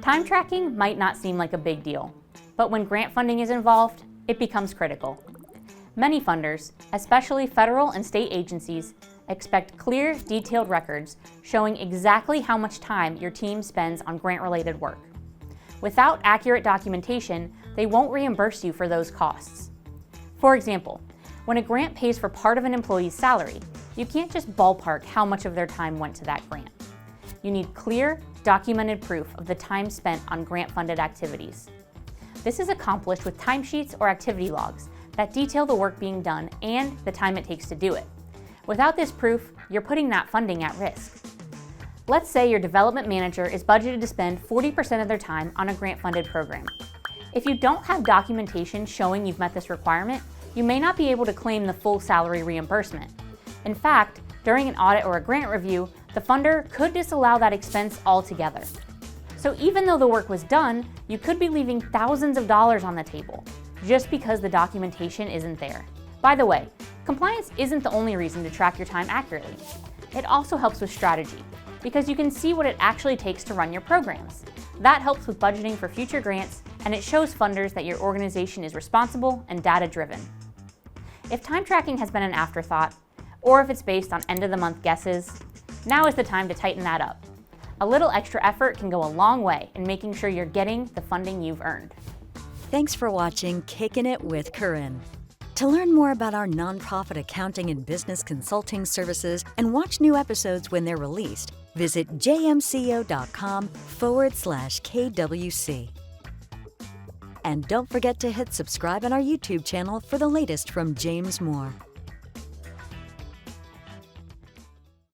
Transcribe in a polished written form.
Time tracking might not seem like a big deal, but when grant funding is involved, it becomes critical. Many funders, especially federal and state agencies, expect clear, detailed records showing exactly how much time your team spends on grant-related work. Without accurate documentation, they won't reimburse you for those costs. For example, when a grant pays for part of an employee's salary, you can't just ballpark how much of their time went to that grant. You need clear, documented proof of the time spent on grant-funded activities. This is accomplished with timesheets or activity logs that detail the work being done and the time it takes to do it. Without this proof, you're putting that funding at risk. Let's say your development manager is budgeted to spend 40% of their time on a grant-funded program. If you don't have documentation showing you've met this requirement, you may not be able to claim the full salary reimbursement. In fact, during an audit or a grant review, the funder could disallow that expense altogether. So even though the work was done, you could be leaving thousands of dollars on the table just because the documentation isn't there. By the way, compliance isn't the only reason to track your time accurately. It also helps with strategy, because you can see what it actually takes to run your programs. That helps with budgeting for future grants, and it shows funders that your organization is responsible and data-driven. If time tracking has been an afterthought, or if it's based on end-of-the-month guesses, now is the time to tighten that up. A little extra effort can go a long way in making sure you're getting the funding you've earned. Thanks for watching Kickin' It with Corinne. To learn more about our nonprofit accounting and business consulting services and watch new episodes when they're released, visit jmco.com/KWC. And don't forget to hit subscribe on our YouTube channel for the latest from James Moore.